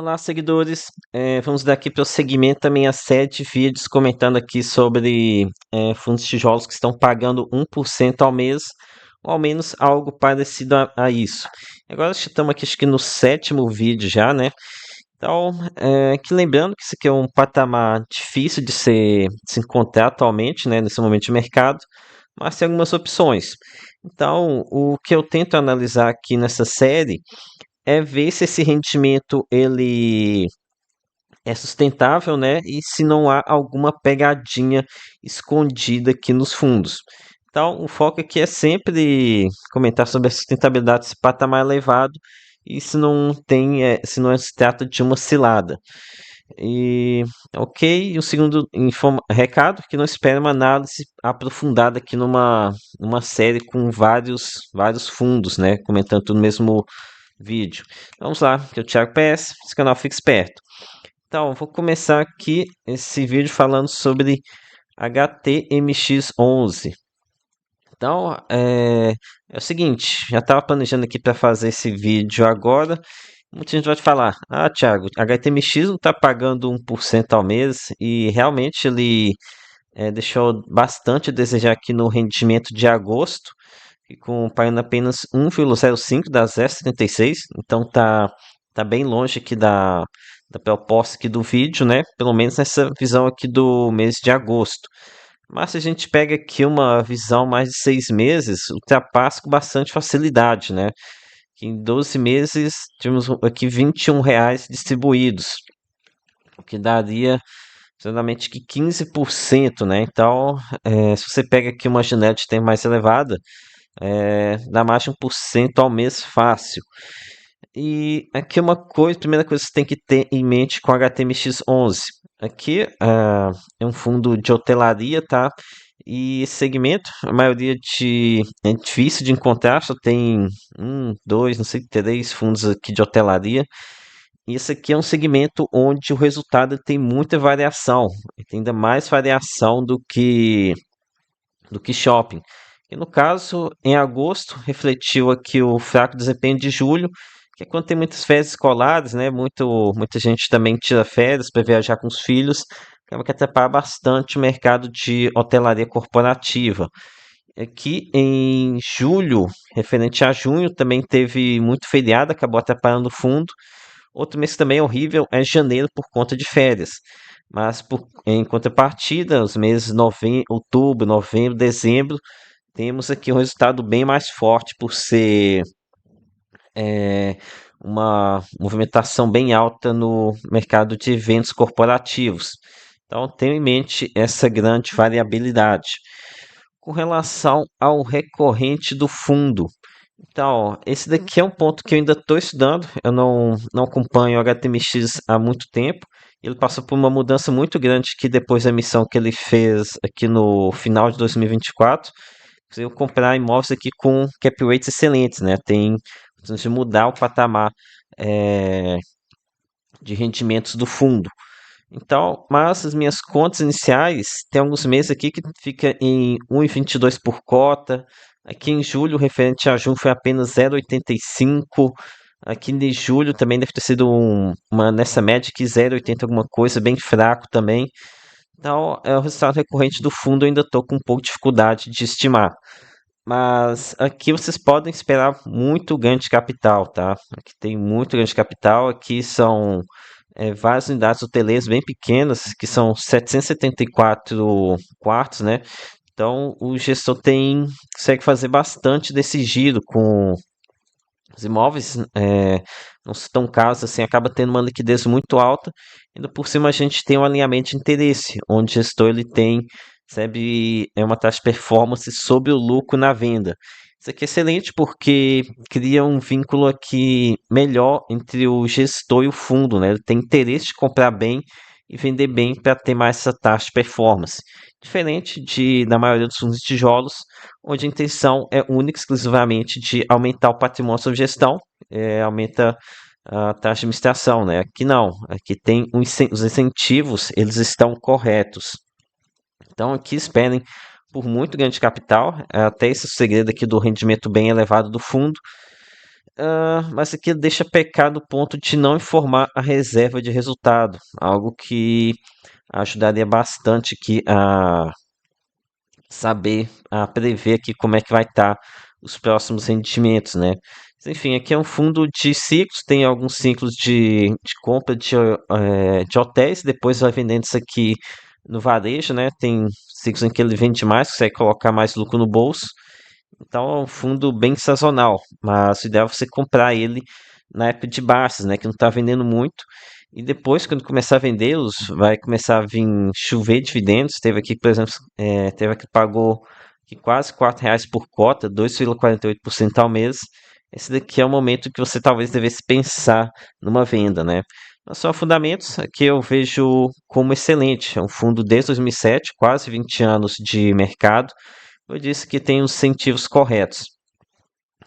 Olá, seguidores. Vamos dar aqui prosseguimento à minha série de vídeos comentando aqui sobre fundos de tijolos que estão pagando 1% ao mês, ou ao menos algo parecido a isso. Agora estamos aqui, acho que no sétimo vídeo já, né? Então, aqui lembrando que isso aqui é um patamar difícil de se encontrar atualmente, né? Nesse momento de mercado, mas tem algumas opções. Então, o que eu tento analisar aqui nessa série é ver se esse rendimento ele é sustentável, né? E se não há alguma pegadinha escondida aqui nos fundos. Então, o foco aqui é sempre comentar sobre a sustentabilidade desse patamar elevado e se não se trata de uma cilada. E ok, e o segundo recado que não espera uma análise aprofundada aqui numa série com vários fundos, né? Comentando tudo no mesmo vídeo. Vamos lá, que é o Thiago PS, esse canal fica esperto. Então, vou começar aqui esse vídeo falando sobre HTMX11. Então, é o seguinte, já estava planejando aqui para fazer esse vídeo agora. Muita gente vai te falar, Thiago, HTMX não está pagando 1% ao mês e realmente ele deixou bastante a desejar aqui no rendimento de agosto, e pagando apenas 1,05 das S36, então tá bem longe aqui da proposta aqui do vídeo, né? Pelo menos nessa visão aqui do mês de agosto. Mas se a gente pega aqui uma visão mais de 6 meses, ultrapassa com bastante facilidade, né? Que em 12 meses tivemos aqui R$ 21 distribuídos, o que daria aproximadamente que 15%, né? Então, se você pega aqui uma janela de tempo mais elevada, dá mais de 1% ao mês fácil. E aqui uma coisa, primeira coisa que você tem que ter em mente com a HTMX11. Aqui é um fundo de hotelaria, tá? E esse segmento, a maioria é difícil de encontrar, só tem dois, não sei, três fundos aqui de hotelaria. E esse aqui é um segmento onde o resultado tem muita variação, tem ainda mais variação do que shopping. E no caso, em agosto, refletiu aqui o fraco desempenho de julho, que é quando tem muitas férias escolares, né? Muita gente também tira férias para viajar com os filhos, acaba que atrapalha bastante o mercado de hotelaria corporativa. Aqui em julho, referente a junho, também teve muito feriado, acabou atrapalhando o fundo. Outro mês que também é horrível é janeiro por conta de férias. Mas em contrapartida, os meses outubro, novembro, dezembro, temos aqui um resultado bem mais forte por ser é, uma movimentação bem alta no mercado de eventos corporativos. Então, tenha em mente essa grande variabilidade. Com relação ao recorrente do fundo, então, esse daqui é um ponto que eu ainda estou estudando. Eu não acompanho o HTMX há muito tempo. Ele passou por uma mudança muito grande que depois da emissão que ele fez aqui no final de 2024. Conseguiu comprar imóveis aqui com cap rates excelentes, né? Tem opções de mudar o patamar eh, de rendimentos do fundo. Então, mas as minhas contas iniciais, tem alguns meses aqui que fica em 1,22 por cota. Aqui em julho, referente a junho, foi apenas 0,85. Aqui de julho também deve ter sido uma nessa média aqui, 0,80 alguma coisa, bem fraco também. Então, o resultado recorrente do fundo eu ainda estou com um pouco de dificuldade de estimar. Mas aqui vocês podem esperar muito ganho de capital, tá? Aqui tem muito ganho de capital. Aqui são várias unidades hoteleiras bem pequenas, que são 774 quartos, né? Então o gestor consegue fazer bastante desse giro com os imóveis, não são tão caros assim, acaba tendo uma liquidez muito alta. Ainda por cima a gente tem um alinhamento de interesse, onde o gestor ele recebe uma taxa de performance sobre o lucro na venda. Isso aqui é excelente porque cria um vínculo aqui melhor entre o gestor e o fundo, né? Ele tem interesse de comprar bem e vender bem para ter mais essa taxa de performance. Diferente da maioria dos fundos de tijolos, onde a intenção é única e exclusivamente de aumentar o patrimônio sob gestão, aumenta a taxa de administração, né? Aqui não, aqui tem os incentivos, eles estão corretos. Então aqui esperem por muito ganho de capital, até esse segredo aqui do rendimento bem elevado do fundo. Mas aqui deixa pecar do ponto de não informar a reserva de resultado, algo que ajudaria bastante aqui a saber, a prever aqui como é que vai estar os próximos rendimentos, né? Mas, enfim, aqui é um fundo de ciclos, tem alguns ciclos de compra de hotéis, depois vai vendendo isso aqui no varejo, né? Tem ciclos em que ele vende mais, consegue colocar mais lucro no bolso. Então é um fundo bem sazonal, mas o ideal é você comprar ele na época de baixas, né? Que não está vendendo muito. E depois, quando começar a vendê-los, vai começar a vir chover dividendos. Teve aqui, por exemplo, teve aqui que pagou aqui quase R$ 4 por cota, 2,48% ao mês. Esse daqui é o momento que você talvez devesse pensar numa venda, né? Mas só fundamentos, aqui eu vejo como excelente. É um fundo desde 2007, quase 20 anos de mercado. Eu disse que tem os incentivos corretos.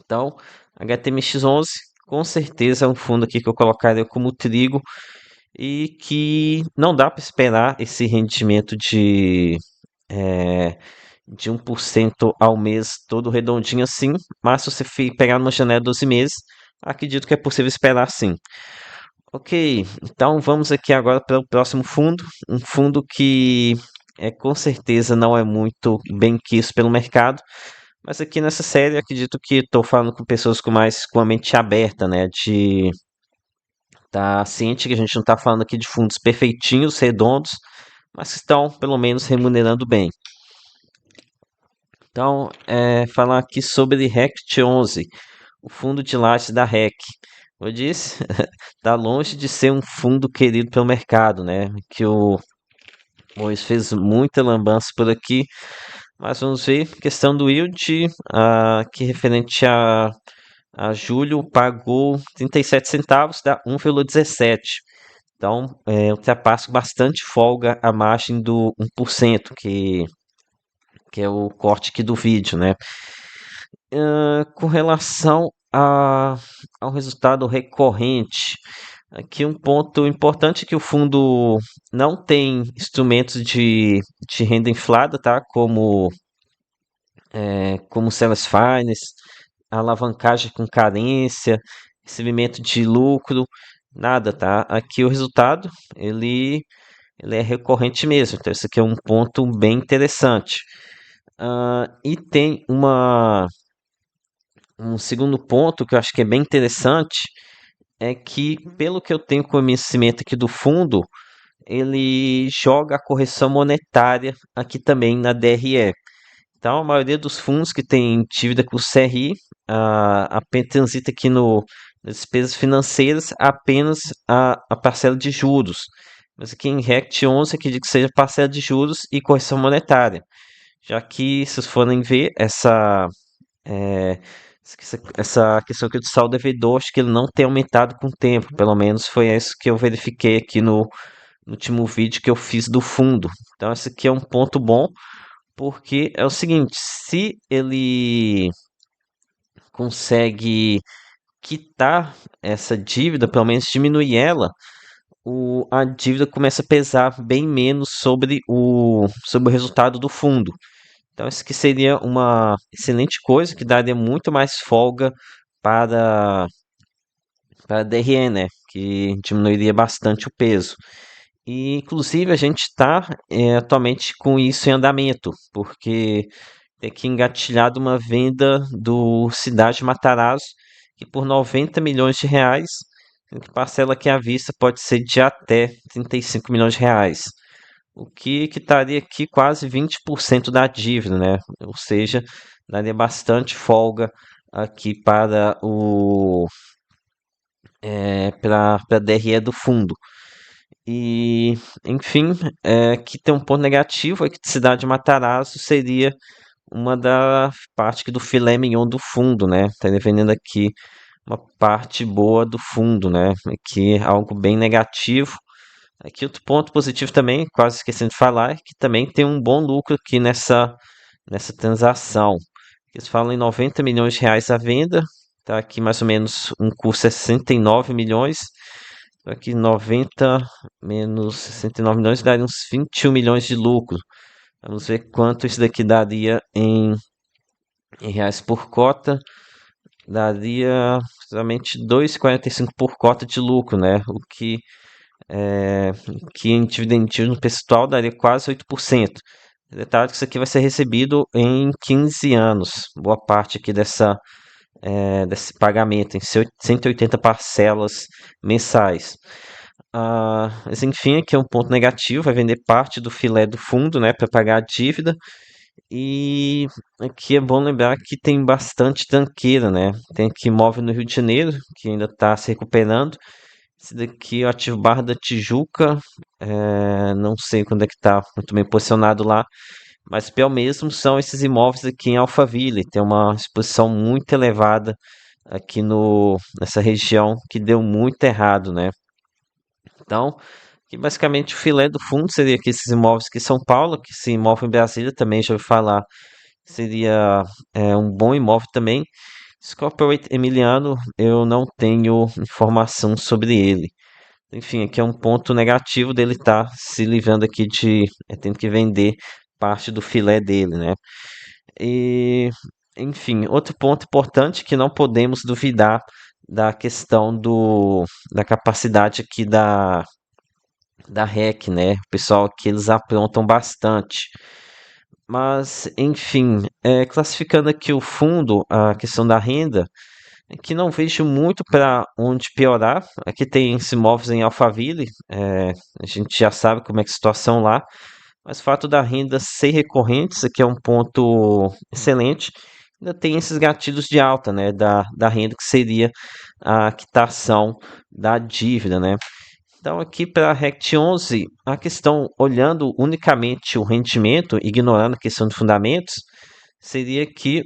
Então, HTMX11 com certeza é um fundo aqui que eu colocaria como trigo e que não dá para esperar esse rendimento de 1% ao mês todo redondinho assim, mas se você pegar numa janela de 12 meses, acredito que é possível esperar sim. Ok, então vamos aqui agora para o próximo fundo, um fundo que com certeza não é muito bem quisto pelo mercado, mas aqui nessa série acredito que estou falando com pessoas com a mente aberta, né? De estar ciente que a gente não está falando aqui de fundos perfeitinhos, redondos, mas que estão pelo menos remunerando bem. Então, falar aqui sobre RECT 11, o fundo de lajes da REC. Como eu disse, está longe de ser um fundo querido pelo mercado, né? Que o Mois fez muita lambança por aqui, mas vamos ver, questão do yield, que referente a julho pagou 37 centavos, dá 1,17. Então, ultrapassa bastante folga a margem do 1%, que é o corte aqui do vídeo, né? Com relação ao resultado recorrente, aqui um ponto importante é que o fundo não tem instrumentos de renda inflada, tá? Como Sellers Finance, alavancagem com carência, recebimento de lucro, nada, tá? Aqui o resultado, ele é recorrente mesmo, então isso aqui é um ponto bem interessante. E tem um segundo ponto que eu acho que é bem interessante, é que, pelo que eu tenho conhecimento aqui do fundo, ele joga a correção monetária aqui também na DRE. Então, a maioria dos fundos que tem dívida com o CRI, transita aqui nas despesas financeiras apenas a parcela de juros. Mas aqui em RECT 11, acredito que seja parcela de juros e correção monetária. Já que, se vocês forem ver, é, essa questão aqui do saldo devedor, acho que ele não tem aumentado com o tempo. Pelo menos foi isso que eu verifiquei aqui no último vídeo que eu fiz do fundo. Então, esse aqui é um ponto bom, porque é o seguinte, se ele consegue quitar essa dívida, pelo menos diminuir ela, a dívida começa a pesar bem menos sobre o resultado do fundo. Então, isso que seria uma excelente coisa, que daria muito mais folga para, para a DRE, né? Que diminuiria bastante o peso. E, inclusive, a gente está atualmente com isso em andamento, porque tem que engatilhado uma venda do Cidade Matarazzo, que por R$ 90 milhões, que parcela que à vista pode ser de até R$ 35 milhões, o que estaria aqui quase 20% da dívida, né? Ou seja, daria bastante folga aqui para a DRE do fundo. E, enfim, que tem um ponto negativo é que Cidade Matarazzo seria uma da parte do filé mignon do fundo, né? Tá vendendo aqui uma parte boa do fundo, né? Aqui é algo bem negativo. Aqui outro ponto positivo também, quase esquecendo de falar, é que também tem um bom lucro aqui nessa transação. Eles falam em R$ 90 milhões à venda, tá aqui mais ou menos um custo é 69 milhões. Aqui 90 menos 69 milhões daria uns 21 milhões de lucro. Vamos ver quanto isso daqui daria em reais por cota. Daria somente 2,45 por cota de lucro, né? Que em dividendismo percentual daria quase 8%. Detalhe que isso aqui vai ser recebido em 15 anos, boa parte aqui desse pagamento, em 180 parcelas mensais. Mas enfim, aqui é um ponto negativo, vai vender parte do filé do fundo, né, para pagar a dívida. E aqui é bom lembrar que tem bastante tanqueira, né? Tem aqui imóvel no Rio de Janeiro, que ainda está se recuperando. Esse daqui é o ativo Barra da Tijuca, não sei quando é que está muito bem posicionado lá, mas pior mesmo são esses imóveis aqui em Alphaville. Tem uma exposição muito elevada aqui nessa região que deu muito errado, né? Então, que basicamente o filé do fundo seria aqui esses imóveis aqui em São Paulo, que esse imóvel em Brasília também já ouvi falar, seria um bom imóvel também. Esse Corporate Emiliano, eu não tenho informação sobre ele. Enfim, aqui é um ponto negativo dele estar se livrando aqui tendo que vender parte do filé dele, né? E, enfim, outro ponto importante que não podemos duvidar da questão da capacidade aqui da REC, né? O pessoal aqui eles aprontam bastante. Mas, enfim, classificando aqui o fundo, a questão da renda, é que não vejo muito para onde piorar. Aqui tem esse imóveis em Alphaville, a gente já sabe como é que é a situação lá, mas o fato da renda ser recorrente, isso aqui é um ponto excelente. Ainda tem esses gatilhos de alta, né, da renda, que seria a quitação da dívida, né? Então, aqui para a Rect 11, a questão, olhando unicamente o rendimento, ignorando a questão de fundamentos, seria aqui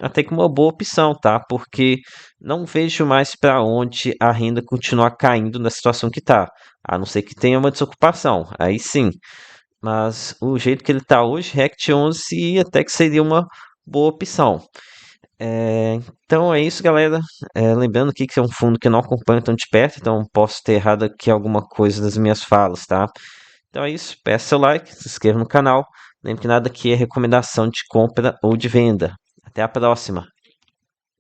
até que uma boa opção, tá? Porque não vejo mais para onde a renda continuar caindo na situação que está, a não ser que tenha uma desocupação, aí sim. Mas o jeito que ele está hoje, Rect 11 até que seria uma boa opção. Então é isso, galera. Lembrando aqui que é um fundo que eu não acompanho tão de perto, então posso ter errado aqui alguma coisa das minhas falas, tá? Então é isso. Peça seu like, se inscreva no canal. Lembre que nada aqui é recomendação de compra ou de venda. Até a próxima.